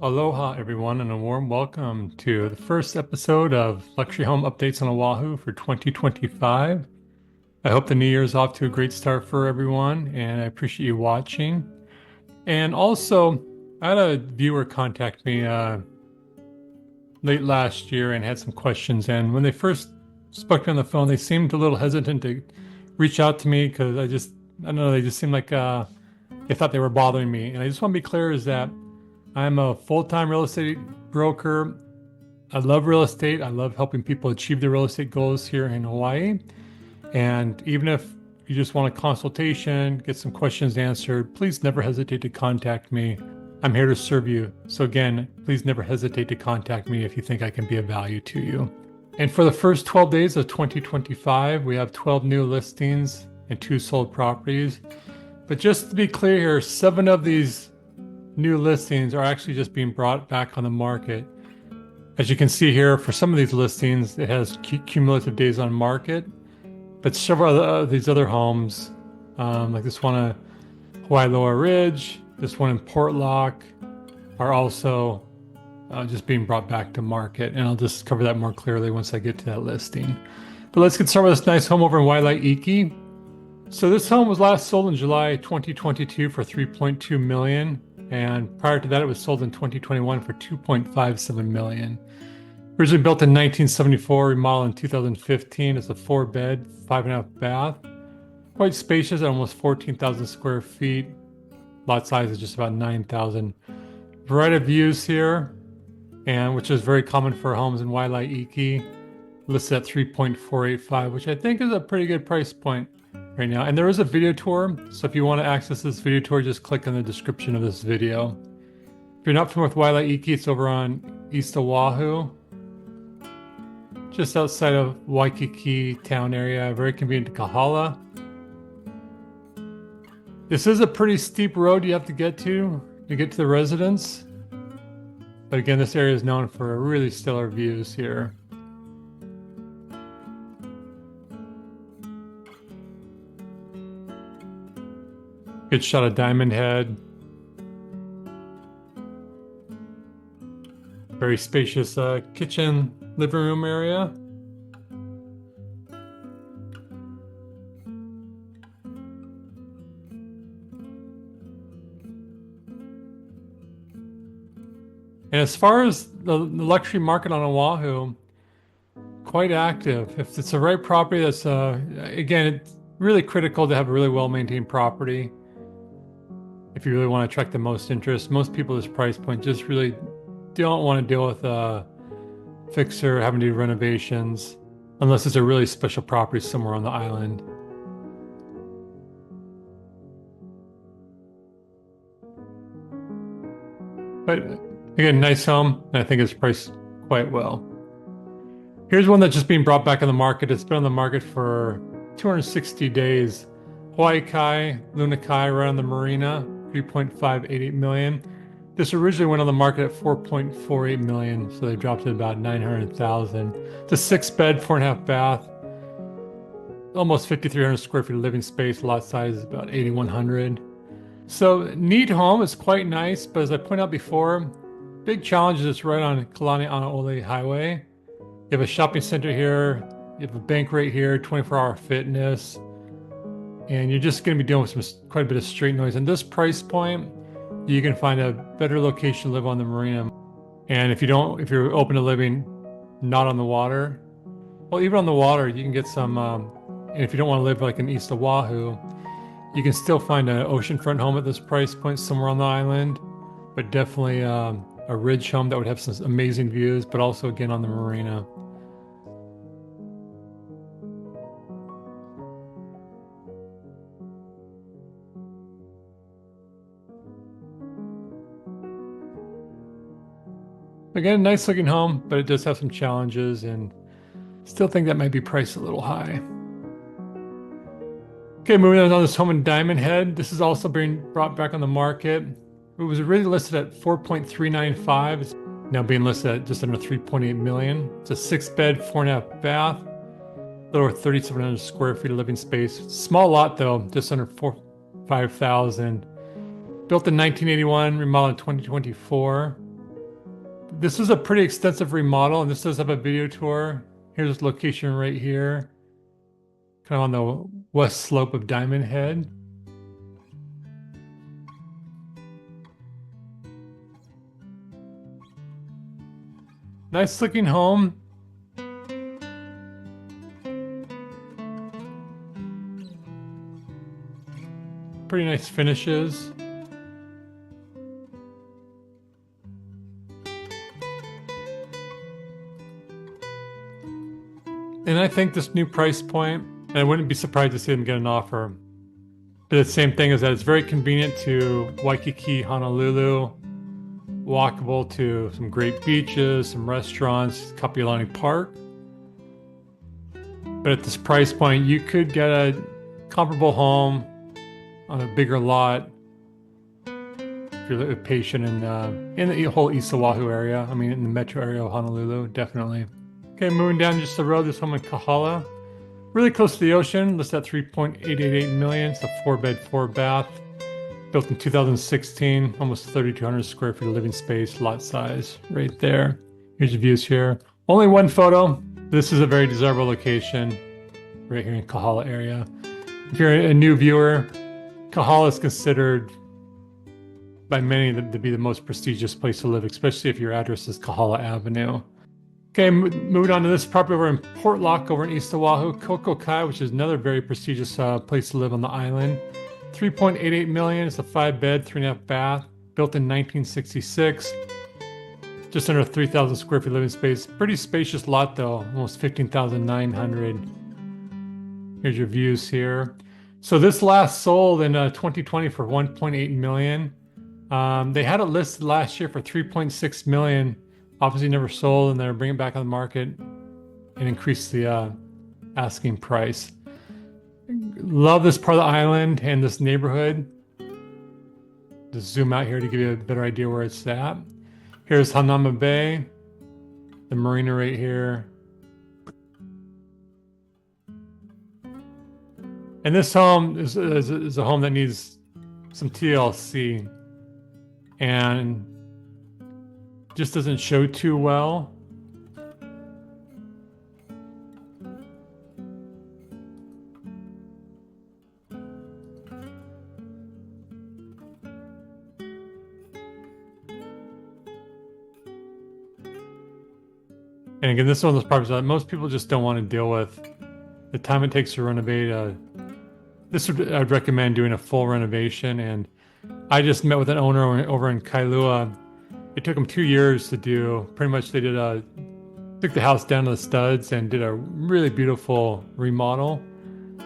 Aloha, everyone, and a warm welcome to the first episode of Luxury Home Updates on Oahu for 2025. I hope the new year is off to a great start for everyone, and I appreciate you watching. And also, I had a viewer contact me late last year and had some questions. And when they first spoke to me on the phone, they seemed a little hesitant to reach out to me because I don't know, they just seemed like they thought they were bothering me. And I just want to be clear is that I'm a full-time real estate broker. I love real estate. I love helping people achieve their real estate goals here in Hawaii. And even if you just want a consultation, get some questions answered, please never hesitate to contact me. I'm here to serve you. So again, please never hesitate to contact me if you think I can be of value to you. And for the first 12 days of 2025, we have 12 new listings and 2 sold properties. But just to be clear here, 7 of these new listings are actually just being brought back on the market. As you can see here, for some of these listings, it has cumulative days on market, but several of these other homes, like this one at Hawaii Lower Ridge, this one in Portlock, are also just being brought back to market. And I'll just cover that more clearly once I get to that listing. But let's get started with this nice home over in Waialaiki. So this home was last sold in July 2022 for $3.2 million. And prior to that, it was sold in 2021 for $2.57 million. Originally built in 1974, remodeled in 2015. It's a 4-bed, 5.5 bath. Quite spacious at almost 14,000 square feet. Lot size is just about 9,000. Variety of views here, and which is very common for homes in Waialaiki. Listed at $3.485, which I think is a pretty good price point right now. And there is a video tour, so if you want to access this video tour, just click on the description of this video. If you're not familiar with Waialaiki, it's over on East Oahu, just outside of Waikiki town area, very convenient to Kahala. This is a pretty steep road you have to get to get to the residence. But again, this area is known for really stellar views here. Good shot of Diamond Head. Very spacious kitchen, living room area. And as far as the luxury market on Oahu, quite active. If it's the right property, that's again, it's really critical to have a really well-maintained property. If you really want to attract the most interest, most people at this price point just really don't want to deal with a fixer, having to do renovations, unless it's a really special property somewhere on the island. But again, nice home, and I think it's priced quite well. Here's one that's just being brought back on the market. It's been on the market for 260 days. Hawaii Kai, Luna Kai, right on the marina. 3.588 million. This originally went on the market at 4.48 million, so they dropped it about 900,000. It's a 6-bed, 4.5 bath, almost 5,300 square feet of living space. Lot size is about 8,100. So neat home. It's quite nice, but as I pointed out before, big challenge is it's right on Kaulana Highway. You have a shopping center here, you have a bank right here, 24-hour fitness. And you're just going to be dealing with quite a bit of street noise. And this price point, you can find a better location to live on the marina. And if you're open to living not on the water, well, even on the water, you can get some. And if you don't want to live like in East Oahu, you can still find an oceanfront home at this price point somewhere on the island. But definitely a ridge home that would have some amazing views, but also again on the marina. Again, nice looking home, but it does have some challenges, and still think that might be priced a little high. Okay, moving on to this home in Diamond Head. This is also being brought back on the market. It was originally listed at 4.395. It's now being listed at just under 3.8 million. It's a 6-bed, 4.5 bath, a little over 3,700 square feet of living space. Small lot though, just under 5,000. Built in 1981, remodeled in 2024. This is a pretty extensive remodel, and this does have a video tour. Here's the location right here, kind of on the west slope of Diamond Head. Nice looking home. Pretty nice finishes. And I think this new price point, and I wouldn't be surprised to see them get an offer. But the same thing is that it's very convenient to Waikiki, Honolulu, walkable to some great beaches, some restaurants, Kapiolani Park. But at this price point, you could get a comparable home on a bigger lot if you're patient in the whole East Oahu area. I mean, in the metro area of Honolulu, definitely. Okay, moving down just the road, this home in Kahala. Really close to the ocean, listed at $3.888 million. It's a 4-bed, 4-bath. Built in 2016, almost 3,200 square feet of living space, lot size right there. Here's the views here. Only one photo. This is a very desirable location right here in Kahala area. If you're a new viewer, Kahala is considered by many to be the most prestigious place to live, especially if your address is Kahala Avenue. Okay, moving on to this property over in Port Lock over in East Oahu, Kokokai, which is another very prestigious place to live on the island. $3.88 million. It's a 5-bed, 3.5-bath, built in 1966. Just under 3,000 square feet living space. Pretty spacious lot though, almost 15,900. Here's your views here. So this last sold in 2020 for $1.8 million. They had it listed last year for $3.6 million. Obviously never sold, and they're bringing it back on the market and increase the asking price. Love this part of the island and this neighborhood. Just zoom out here to give you a better idea where it's at. Here's Hanama Bay, the marina right here. And this home is a home that needs some TLC and just doesn't show too well. And again, this is one of those properties that most people just don't want to deal with. The time it takes to renovate, I'd recommend doing a full renovation. And I just met with an owner over in Kailua. It took them 2 years to do. Pretty much they took the house down to the studs and did a really beautiful remodel.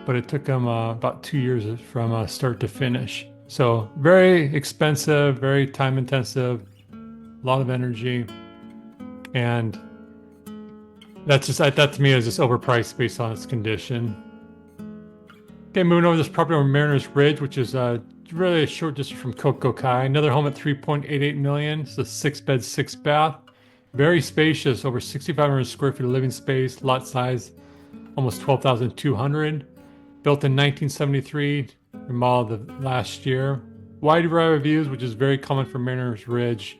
But it took them about 2 years from start to finish. So very expensive, very time intensive, a lot of energy. And that to me is just overpriced based on its condition. Okay, moving over this property on Mariners Ridge, which is really a short distance from Kokokai. Another home at $3.88 million. It's a 6-bed, 6-bath. Very spacious, over 6,500 square feet of living space. Lot size, almost 12,200. Built in 1973, remodeled last year. Wide variety of views, which is very common for Mariners Ridge.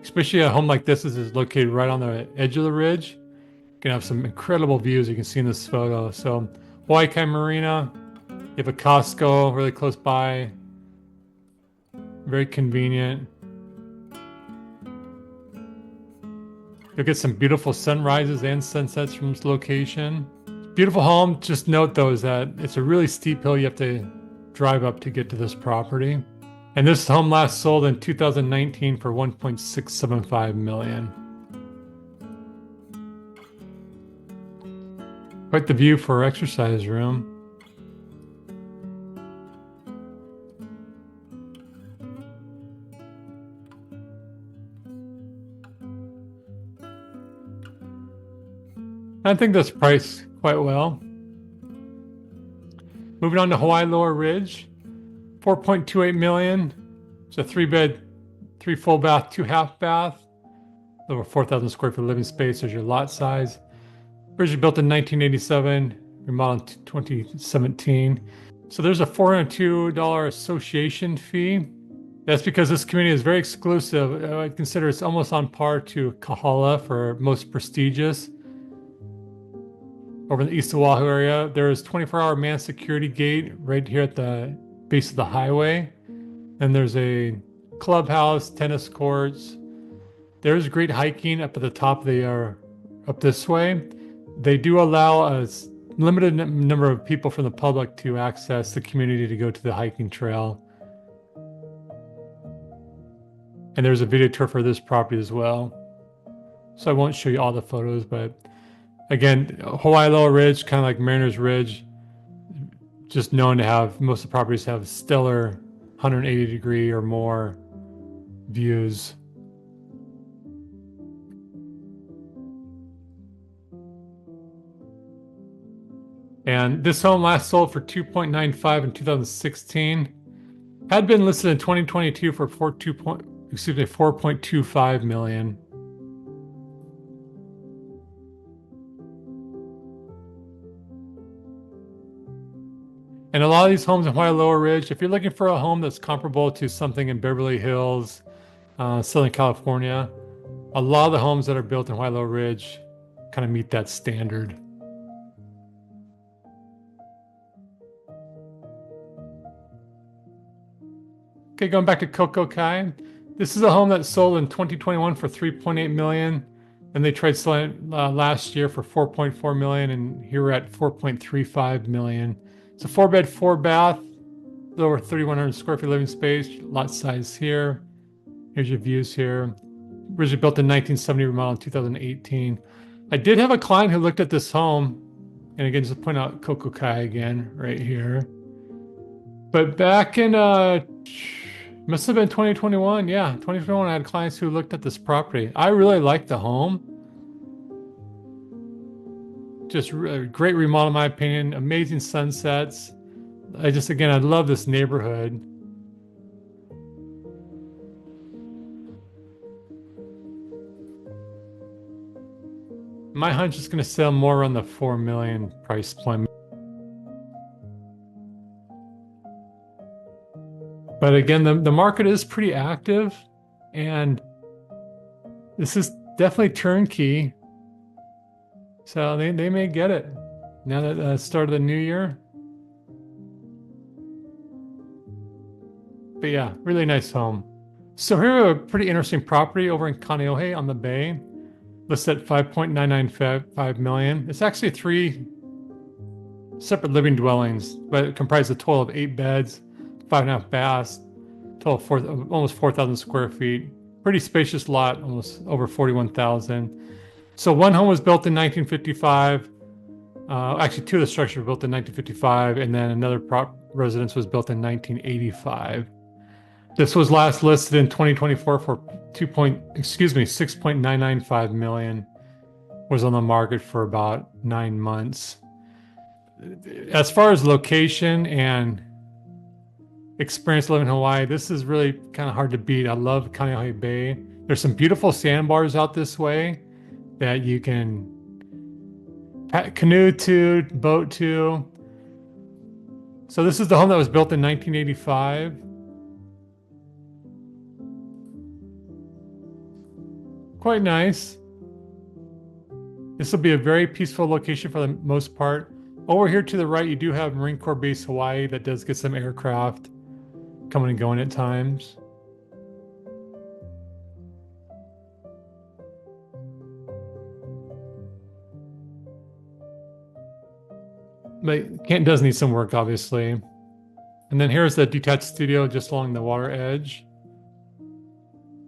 Especially a home like this is located right on the edge of the ridge. You can have some incredible views you can see in this photo. So Waikiki Marina, you have a Costco really close by. Very convenient. You'll get some beautiful sunrises and sunsets from this location. Beautiful home. Just note though is that it's a really steep hill you have to drive up to get to this property. And this home last sold in 2019 for $1.675 million. Quite the view for exercise room. I think that's priced quite well. Moving on to Hawaii Lower Ridge, $4.28 million. It's a 3-bed, 3 full bath, 2 half bath. Over 4,000 square feet living space. There's your lot size. Originally built in 1987, remodeled in 2017. So there's a $402 association fee That's because this community is very exclusive. I'd consider it's almost on par to Kahala for most prestigious. Over in the East Oahu area, there's 24-hour man security gate right here at the base of the highway. And there's a clubhouse, tennis courts. There's great hiking up at the top. They are up this way. They do allow a limited number of people from the public to access the community to go to the hiking trail. And there's a video tour for this property as well. So I won't show you all the photos, but again, Hawaii Lower Ridge, kind of like Mariner's Ridge, just known to have, most of the properties have stellar 180-degree or more views. And this home last sold for $2.95 in 2016. Had been listed in 2022 for $4.25 million. And a lot of these homes in Hawaii Lower Ridge, if you're looking for a home that's comparable to something in Beverly Hills, Southern California, a lot of the homes that are built in Hawaii Lower Ridge kind of meet that standard. Okay, going back to Kokokai. This is a home that sold in 2021 for $3.8 million, and they tried selling it last year for $4.4 million, and here we're at $4.35 million. It's a 4-bed, 4-bath, a little over 3,100 square feet living space, lot size here. Here's your views here. Originally built in 1970, remodeled in 2018. I did have a client who looked at this home, and again, just to point out Kokokai again, right here. But back in, must have been 2021. Yeah, 2021, I had clients who looked at this property. I really liked the home. Just a great remodel, in my opinion. Amazing sunsets. I love this neighborhood. My hunch is going to sell more around the $4 million price point. But again, the market is pretty active, and this is definitely turnkey. So they may get it now that start of the new year. But yeah, really nice home. So here we have a pretty interesting property over in Kaneohe on the bay, listed at $5.995 million. It's actually 3 separate living dwellings, but it comprises a total of 8 beds, 5.5 baths, total of almost 4,000 square feet. Pretty spacious lot, almost over 41,000. So one home was built in 1955. Actually, 2 of the structures were built in 1955, and then another residence was built in 1985. This was last listed in 2024 for $6.995 million. Was on the market for about 9 months. As far as location and experience living in Hawaii, this is really kind of hard to beat. I love Kaneohe Bay. There's some beautiful sandbars out this way that you can canoe to, boat to. So this is the home that was built in 1985. Quite nice. This will be a very peaceful location for the most part. Over here to the right, you do have Marine Corps Base Hawaii that does get some aircraft coming and going at times. But Kent does need some work, obviously. And then here's the detached studio just along the water edge.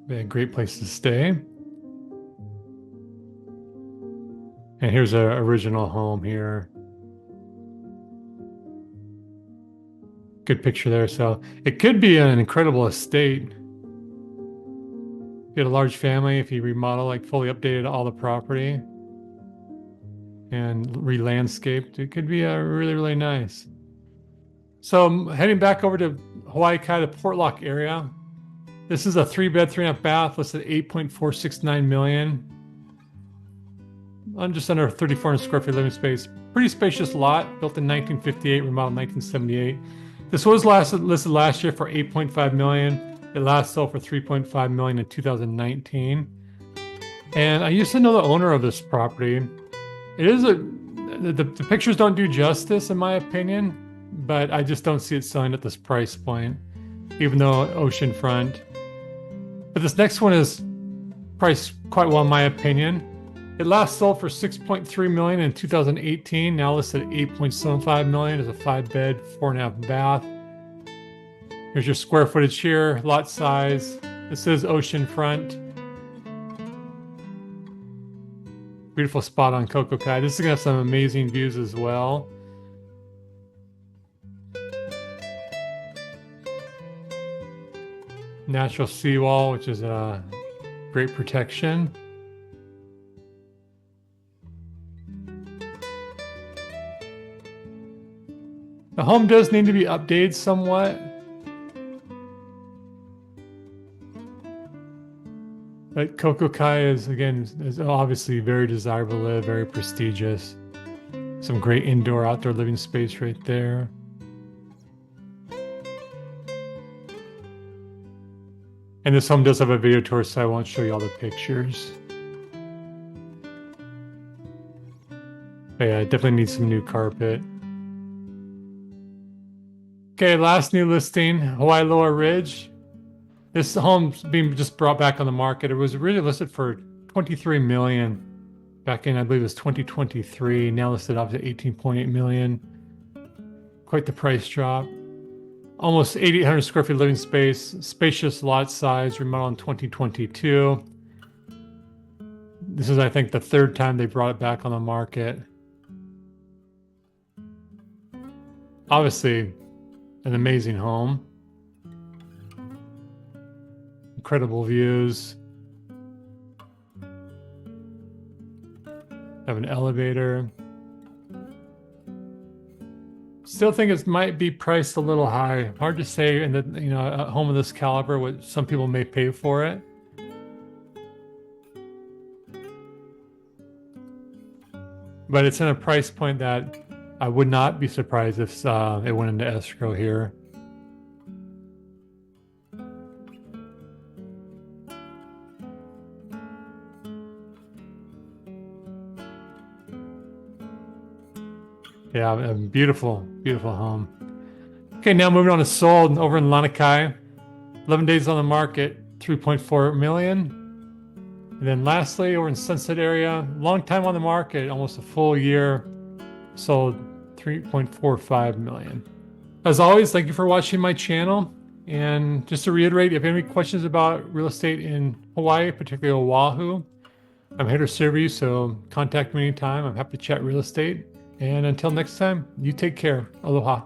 Be a great place to stay. And here's our original home here. Good picture there. So it could be an incredible estate. If you had a large family, if you remodel, like fully updated all the property and re-landscaped, it could be really, really nice. So I'm heading back over to Hawaii Kai, the Port Lock area. This is a 3-bed, 3.5 bath, listed at $8.469 million. On just under 3,400 square feet living space. Pretty spacious lot, built in 1958, remodeled in 1978. This was listed last year for $8.5 million. It last sold for $3.5 million in 2019. And I used to know the owner of this property. It is the pictures don't do justice in my opinion, but I just don't see it selling at this price point, even though oceanfront. But this next one is priced quite well in my opinion. It last sold for $6.3 million in 2018, now listed at $8.75 million as a 5-bed, 4.5 bath. Here's your square footage here, lot size. This is oceanfront. Beautiful spot on Kokokai. This is gonna have some amazing views as well. Natural seawall, which is a great protection. The home does need to be updated somewhat. But Kokokai is obviously very desirable to live, very prestigious. Some great indoor, outdoor living space right there. And this home does have a video tour, so I won't show you all the pictures. But yeah, it definitely needs some new carpet. Okay, last new listing, Hawaii Lower Ridge. This home's being just brought back on the market. It was originally listed for $23 million back in, I believe it was 2023. Now listed up to $18.8 million. Quite the price drop. Almost 8,800 square feet living space, spacious lot size, remodeled in 2022. This is, I think, the third time they brought it back on the market. Obviously, an amazing home. Incredible views. Have an elevator. Still think it might be priced a little high. Hard to say in a home of this caliber what some people may pay for it. But it's in a price point that I would not be surprised if it went into escrow here. Yeah, a beautiful, beautiful home. Okay, now moving on to sold over in Lanikai. 11 days on the market, $3.4 million. And then lastly, over in Sunset area, long time on the market, almost a full year, sold $3.45 million. As always, thank you for watching my channel. And just to reiterate, if you have any questions about real estate in Hawaii, particularly Oahu, I'm here to serve you, so contact me anytime. I'm happy to chat real estate. And until next time, you take care. Aloha.